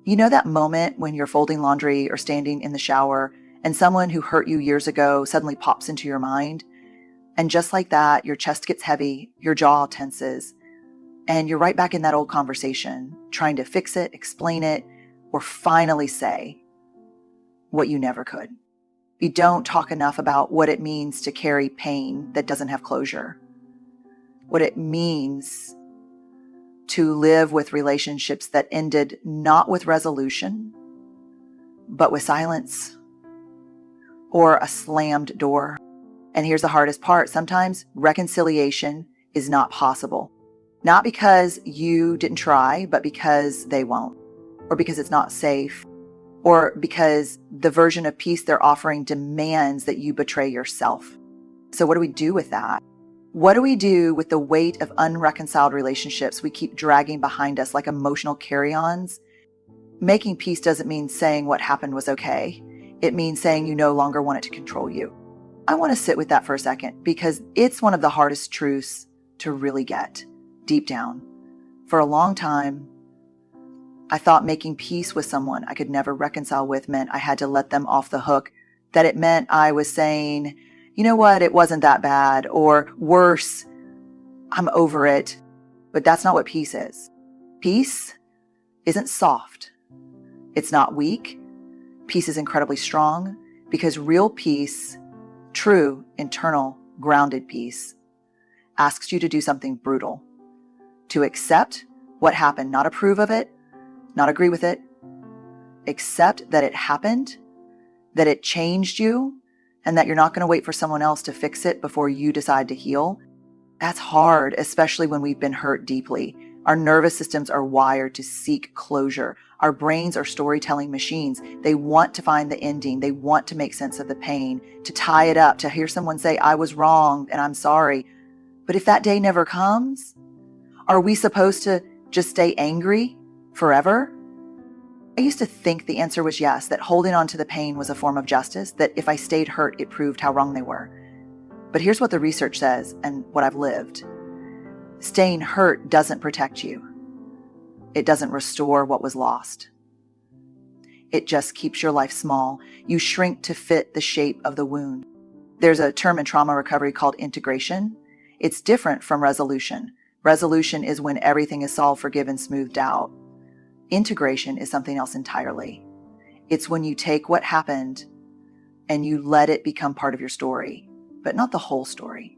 You know that moment when you're folding laundry or standing in the shower and someone who hurt you years ago suddenly pops into your mind? And just like that, your chest gets heavy, your jaw tenses, and you're right back in that old conversation, trying to fix it, explain it, or finally say what you never could. You don't talk enough about what it means to carry pain that doesn't have closure, what it means to live with relationships that ended not with resolution, but with silence or a slammed door. And here's the hardest part. Sometimes reconciliation is not possible. Not because you didn't try, but because they won't, or because it's not safe, or because the version of peace they're offering demands that you betray yourself. So what do we do with that? What do we do with the weight of unreconciled relationships we keep dragging behind us like emotional carry-ons? Making peace doesn't mean saying what happened was okay. It means saying you no longer want it to control you. I want to sit with that for a second because it's one of the hardest truths to really get deep down. For a long time, I thought making peace with someone I could never reconcile with meant I had to let them off the hook, that it meant I was saying, you know what, it wasn't that bad, or worse, I'm over it. But that's not what peace is. Peace isn't soft. It's not weak. Peace is incredibly strong because real peace, true, internal, grounded peace, asks you to do something brutal. To accept what happened, not approve of it, not agree with it. Accept that it happened, that it changed you, and that you're not going to wait for someone else to fix it before you decide to heal. That's hard, especially when we've been hurt deeply. Our nervous systems are wired to seek closure. Our brains are storytelling machines. They want to find the ending. They want to make sense of the pain, to tie it up, to hear someone say, I was wrong and I'm sorry. But if that day never comes, are we supposed to just stay angry forever? I used to think the answer was yes, that holding on to the pain was a form of justice, that if I stayed hurt, it proved how wrong they were. But here's what the research says and what I've lived. Staying hurt doesn't protect you. It doesn't restore what was lost. It just keeps your life small. You shrink to fit the shape of the wound. There's a term in trauma recovery called integration. It's different from resolution. Resolution is when everything is solved, forgiven, smoothed out. Integration is something else entirely. It's when you take what happened and you let it become part of your story, but not the whole story.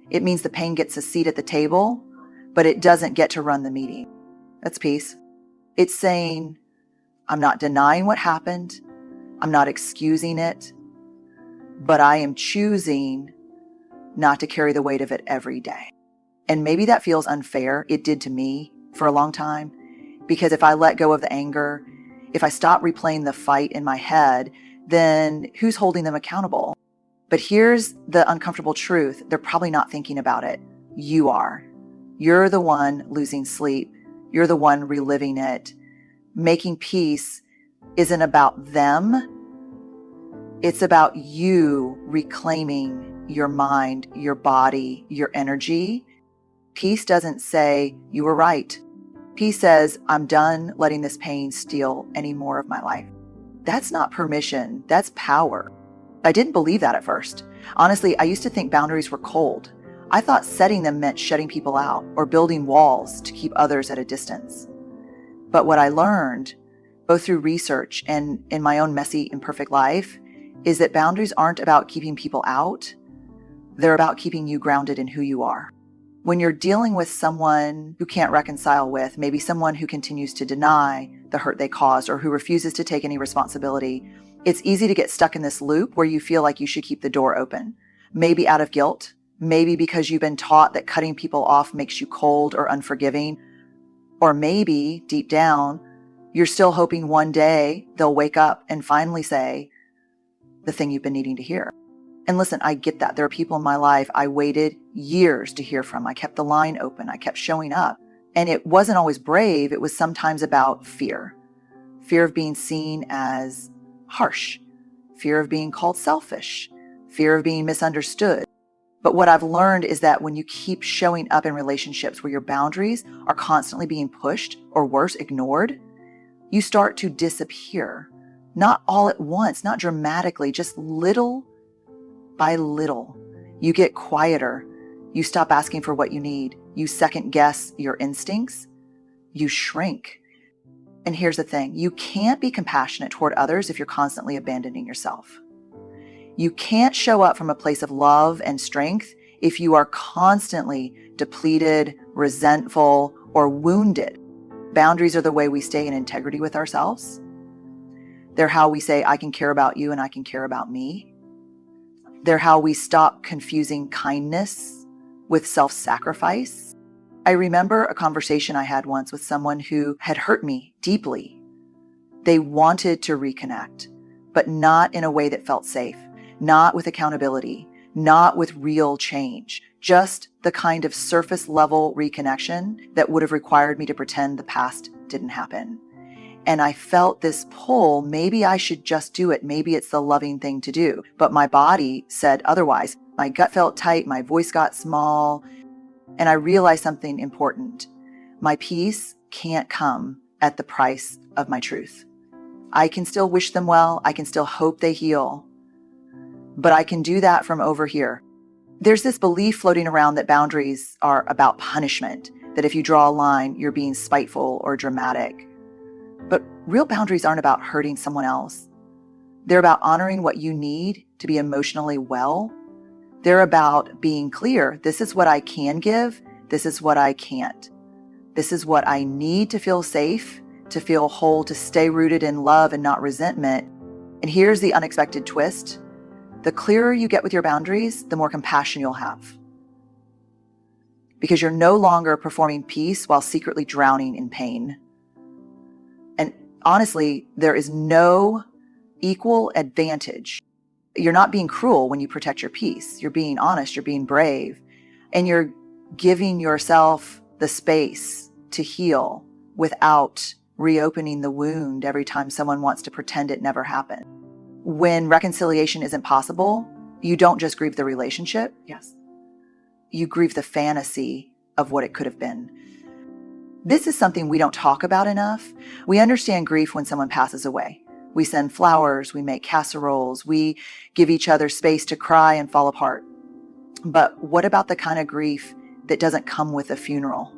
It means the pain gets a seat at the table, but it doesn't get to run the meeting. That's peace. It's saying, I'm not denying what happened. I'm not excusing it, but I am choosing not to carry the weight of it every day. And maybe that feels unfair. It did to me for a long time. Because if I let go of the anger, if I stop replaying the fight in my head, then who's holding them accountable? But here's the uncomfortable truth. They're probably not thinking about it. You are. You're the one losing sleep. You're the one reliving it. Making peace isn't about them. It's about you reclaiming your mind, your body, your energy. Peace doesn't say, you were right. Peace says, I'm done letting this pain steal any more of my life. That's not permission, that's power. I didn't believe that at first. Honestly, I used to think boundaries were cold. I thought setting them meant shutting people out or building walls to keep others at a distance. But what I learned, both through research and in my own messy, imperfect life, is that boundaries aren't about keeping people out. They're about keeping you grounded in who you are. When you're dealing with someone who can't reconcile with, maybe someone who continues to deny the hurt they caused or who refuses to take any responsibility, it's easy to get stuck in this loop where you feel like you should keep the door open. Maybe out of guilt, maybe because you've been taught that cutting people off makes you cold or unforgiving, or maybe deep down, you're still hoping one day they'll wake up and finally say the thing you've been needing to hear. And listen, I get that. There are people in my life I waited years to hear from. I kept the line open. I kept showing up. And it wasn't always brave. It was sometimes about fear. Fear of being seen as harsh. Fear of being called selfish. Fear of being misunderstood. But what I've learned is that when you keep showing up in relationships where your boundaries are constantly being pushed or worse, ignored, You start to disappear, not all at once, not dramatically, just little by little. You get quieter. You stop asking for what you need. You second guess your instincts. You shrink. And here's the thing, you can't be compassionate toward others if you're constantly abandoning yourself. You can't show up from a place of love and strength if you are constantly depleted, resentful, or wounded. Boundaries are the way we stay in integrity with ourselves. They're how we say, I can care about you and I can care about me. They're how we stop confusing kindness with self-sacrifice. I remember a conversation I had once with someone who had hurt me deeply. They wanted to reconnect, but not in a way that felt safe, not with accountability, not with real change, just the kind of surface level reconnection that would have required me to pretend the past didn't happen. And I felt this pull, maybe I should just do it. Maybe it's the loving thing to do. But my body said otherwise. My gut felt tight, my voice got small, and I realized something important. My peace can't come at the price of my truth. I can still wish them well. I can still hope they heal. But I can do that from over here. There's this belief floating around that boundaries are about punishment, that if you draw a line, you're being spiteful or dramatic. But real boundaries aren't about hurting someone else. They're about honoring what you need to be emotionally well. They're about being clear. This is what I can give. This is what I can't. This is what I need to feel safe, to feel whole, to stay rooted in love and not resentment. And here's the unexpected twist. The clearer you get with your boundaries, the more compassion you'll have. Because you're no longer performing peace while secretly drowning in pain. And honestly, there is no equal advantage. You're not being cruel when you protect your peace. You're being honest, you're being brave, and you're giving yourself the space to heal without reopening the wound every time someone wants to pretend it never happened. When reconciliation isn't possible, you don't just grieve the relationship. Yes. You grieve the fantasy of what it could have been. This is something we don't talk about enough. We understand grief when someone passes away. We send flowers, we make casseroles, we give each other space to cry and fall apart. But what about the kind of grief that doesn't come with a funeral?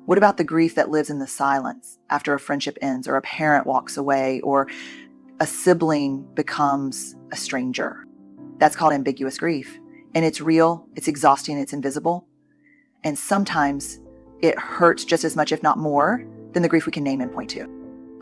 What about the grief that lives in the silence after a friendship ends, or a parent walks away, or a sibling becomes a stranger? That's called ambiguous grief. And it's real, it's exhausting, it's invisible. And sometimes it hurts just as much, if not more, than the grief we can name and point to.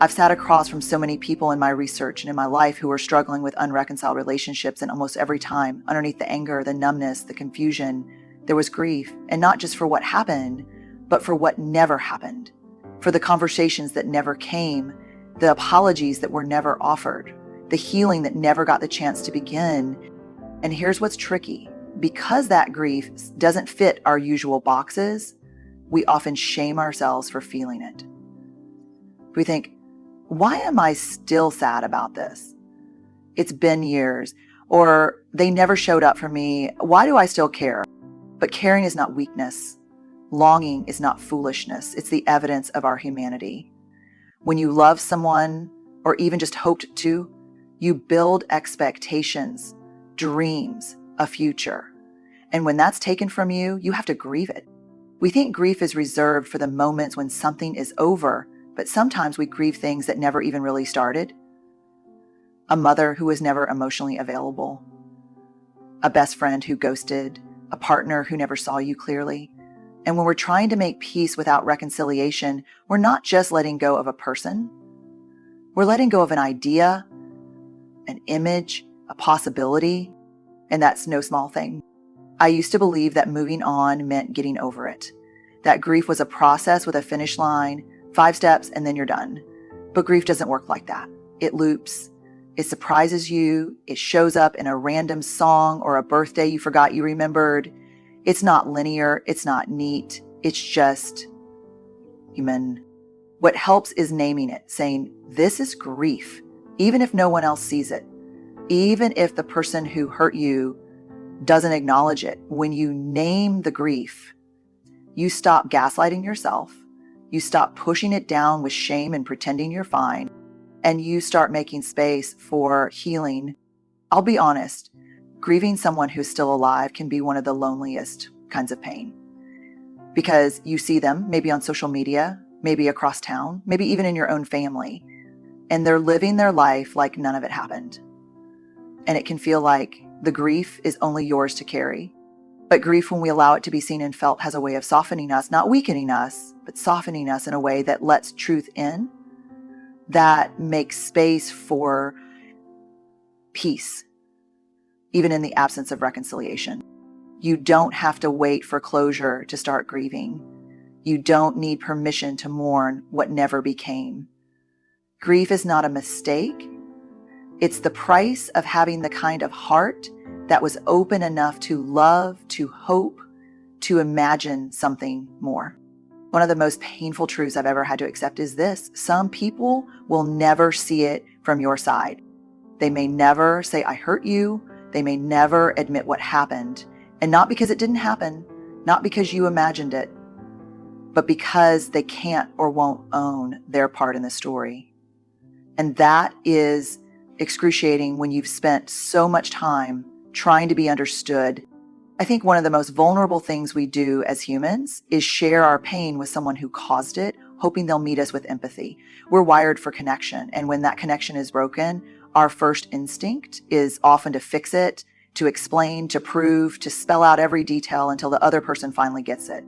I've sat across from so many people in my research and in my life who are struggling with unreconciled relationships, and almost every time, underneath the anger, the numbness, the confusion, there was grief. And not just for what happened, but for what never happened, for the conversations that never came, the apologies that were never offered, the healing that never got the chance to begin. And here's what's tricky. Because that grief doesn't fit our usual boxes, we often shame ourselves for feeling it. We think, why am I still sad about this? It's been years, or they never showed up for me. Why do I still care? But caring is not weakness. Longing is not foolishness. It's the evidence of our humanity. When you love someone, or even just hoped to, you build expectations, dreams, a future. And when that's taken from you, you have to grieve it. We think grief is reserved for the moments when something is over, but sometimes we grieve things that never even really started. A mother who was never emotionally available, a best friend who ghosted, a partner who never saw you clearly. And when we're trying to make peace without reconciliation, we're not just letting go of a person. We're letting go of an idea, an image, a possibility, and that's no small thing. I used to believe that moving on meant getting over it, that grief was a process with a finish line, 5 steps, and then you're done. But grief doesn't work like that. It loops. It surprises you. It shows up in a random song or a birthday you forgot you remembered. It's not linear. It's not neat. It's just human. What helps is naming it, saying, this is grief, even if no one else sees it. Even if the person who hurt you doesn't acknowledge it. When you name the grief, you stop gaslighting yourself. You stop pushing it down with shame and pretending you're fine, and you start making space for healing. I'll be honest, grieving someone who's still alive can be one of the loneliest kinds of pain, because you see them maybe on social media, maybe across town, maybe even in your own family, and they're living their life like none of it happened. And it can feel like the grief is only yours to carry. But grief, when we allow it to be seen and felt, has a way of softening us, not weakening us, but softening us in a way that lets truth in, that makes space for peace, even in the absence of reconciliation. You don't have to wait for closure to start grieving. You don't need permission to mourn what never became. Grief is not a mistake. It's the price of having the kind of heart that was open enough to love, to hope, to imagine something more. One of the most painful truths I've ever had to accept is this: some people will never see it from your side. They may never say, I hurt you. They may never admit what happened. And not because it didn't happen, not because you imagined it, but because they can't or won't own their part in the story. And that is excruciating when you've spent so much time trying to be understood. I think one of the most vulnerable things we do as humans is share our pain with someone who caused it, hoping they'll meet us with empathy. We're wired for connection. And when that connection is broken, our first instinct is often to fix it, to explain, to prove, to spell out every detail until the other person finally gets it.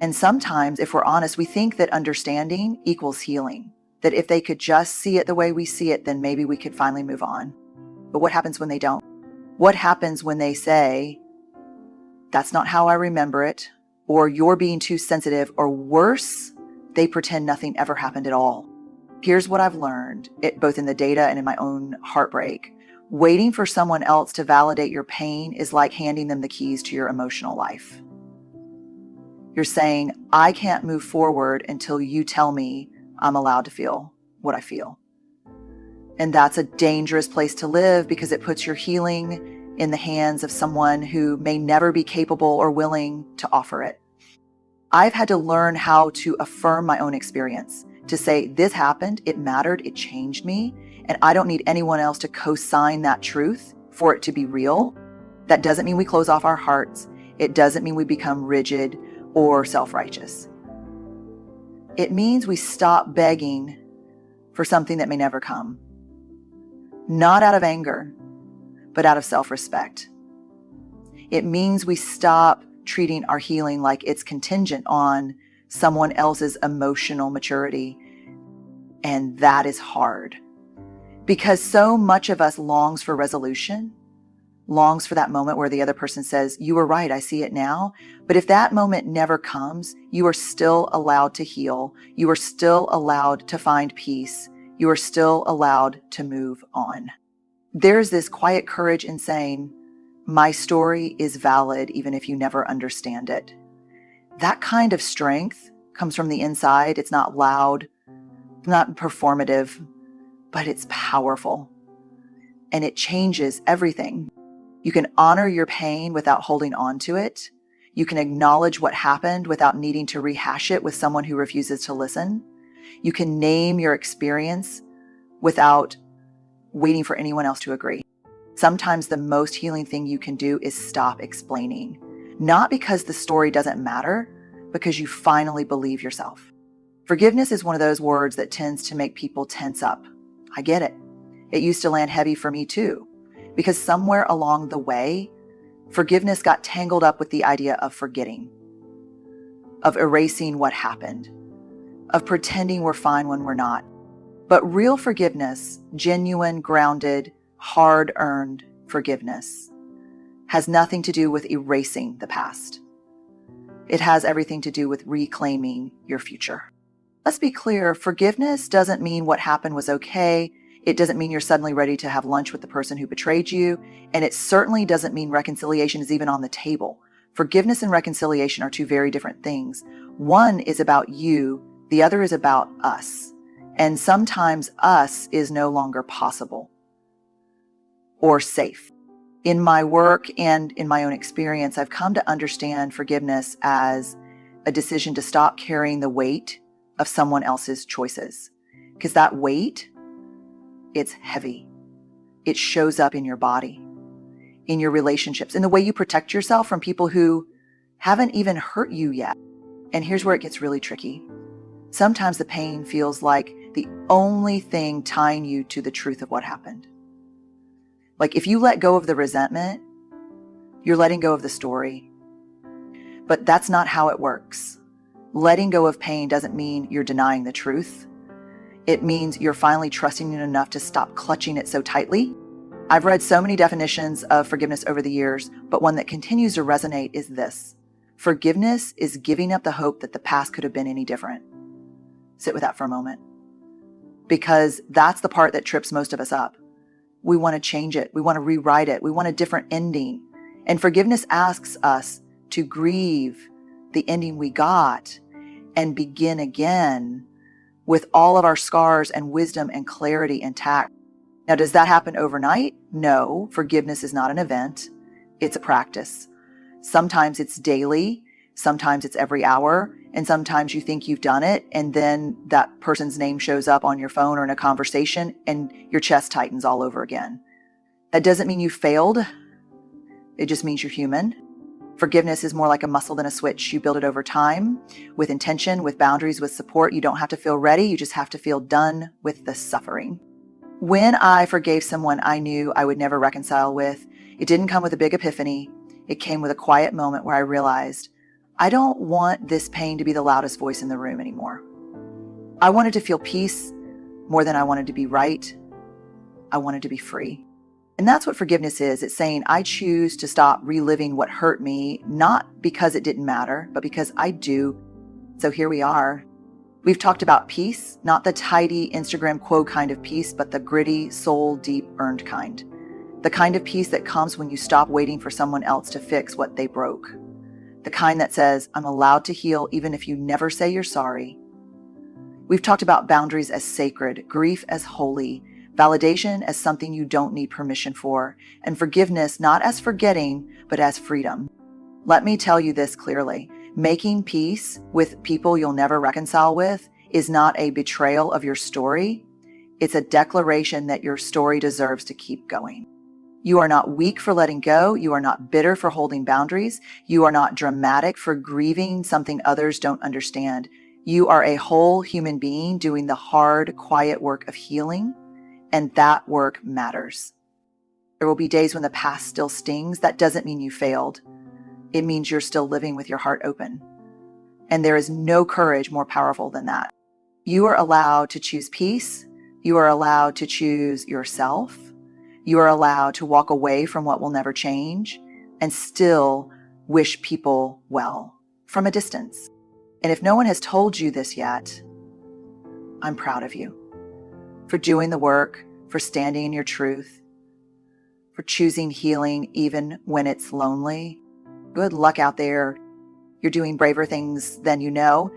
And sometimes, if we're honest, we think that understanding equals healing, that if they could just see it the way we see it, then maybe we could finally move on. But what happens when they don't? What happens when they say, that's not how I remember it, or you're being too sensitive, or worse, they pretend nothing ever happened at all? Here's what I've learned, both in the data and in my own heartbreak. Waiting for someone else to validate your pain is like handing them the keys to your emotional life. You're saying, I can't move forward until you tell me I'm allowed to feel what I feel. And that's a dangerous place to live, because it puts your healing in the hands of someone who may never be capable or willing to offer it. I've had to learn how to affirm my own experience, to say, this happened, it mattered, it changed me, and I don't need anyone else to co-sign that truth for it to be real. That doesn't mean we close off our hearts. It doesn't mean we become rigid or self-righteous. It means we stop begging for something that may never come. Not out of anger, but out of self-respect. It means we stop treating our healing like it's contingent on someone else's emotional maturity. And that is hard, because so much of us longs for resolution, longs for that moment where the other person says, you were right, I see it now. But if that moment never comes, you are still allowed to heal. You are still allowed to find peace. You are still allowed to move on. There's this quiet courage in saying, my story is valid even if you never understand it. That kind of strength comes from the inside. It's not loud, not performative, but it's powerful. And it changes everything. You can honor your pain without holding on to it. You can acknowledge what happened without needing to rehash it with someone who refuses to listen. You can name your experience without waiting for anyone else to agree. Sometimes the most healing thing you can do is stop explaining. Not because the story doesn't matter, because you finally believe yourself. Forgiveness is one of those words that tends to make people tense up. I get it. It used to land heavy for me too, because somewhere along the way, forgiveness got tangled up with the idea of forgetting, of erasing what happened, of pretending we're fine when we're not. But real forgiveness, genuine, grounded, hard-earned forgiveness, has nothing to do with erasing the past. It has everything to do with reclaiming your future. Let's be clear, forgiveness doesn't mean what happened was okay. It doesn't mean you're suddenly ready to have lunch with the person who betrayed you. And it certainly doesn't mean reconciliation is even on the table. Forgiveness and reconciliation are two very different things. One is about you, the other is about us. And sometimes us is no longer possible or safe. In my work and in my own experience, I've come to understand forgiveness as a decision to stop carrying the weight of someone else's choices. Because that weight, it's heavy. It shows up in your body, in your relationships, in the way you protect yourself from people who haven't even hurt you yet. And here's where it gets really tricky. Sometimes the pain feels like the only thing tying you to the truth of what happened. Like if you let go of the resentment, you're letting go of the story. But that's not how it works. Letting go of pain doesn't mean you're denying the truth. It means you're finally trusting it enough to stop clutching it so tightly. I've read so many definitions of forgiveness over the years, but one that continues to resonate is this. Forgiveness is giving up the hope that the past could have been any different. Sit with that for a moment. Because that's the part that trips most of us up. We want to change it. We want to rewrite it. We want a different ending. And forgiveness asks us to grieve the ending we got and begin again with all of our scars and wisdom and clarity intact. Now, does that happen overnight? No, forgiveness is not an event. It's a practice. Sometimes it's daily, sometimes it's every hour, and sometimes you think you've done it, and then that person's name shows up on your phone or in a conversation, and your chest tightens all over again. That doesn't mean you failed. It just means you're human. Forgiveness is more like a muscle than a switch. You build it over time, with intention, with boundaries, with support. You don't have to feel ready. You just have to feel done with the suffering. When I forgave someone I knew I would never reconcile with, it didn't come with a big epiphany. It came with a quiet moment where I realized, I don't want this pain to be the loudest voice in the room anymore. I wanted to feel peace more than I wanted to be right. I wanted to be free. And that's what forgiveness is. It's saying I choose to stop reliving what hurt me, not because it didn't matter, but because I do. So here we are. We've talked about peace, not the tidy Instagram quote kind of peace, but the gritty, soul deep earned kind. The kind of peace that comes when you stop waiting for someone else to fix what they broke. The kind that says, I'm allowed to heal even if you never say you're sorry. We've talked about boundaries as sacred, grief as holy, validation as something you don't need permission for, and forgiveness not as forgetting, but as freedom. Let me tell you this clearly. Making peace with people you'll never reconcile with is not a betrayal of your story. It's a declaration that your story deserves to keep going. You are not weak for letting go. You are not bitter for holding boundaries. You are not dramatic for grieving something others don't understand. You are a whole human being doing the hard, quiet work of healing, and that work matters. There will be days when the past still stings. That doesn't mean you failed. It means you're still living with your heart open. And there is no courage more powerful than that. You are allowed to choose peace. You are allowed to choose yourself. You are allowed to walk away from what will never change and still wish people well from a distance. And if no one has told you this yet, I'm proud of you for doing the work, for standing in your truth, for choosing healing even when it's lonely. Good luck out there. You're doing braver things than you know.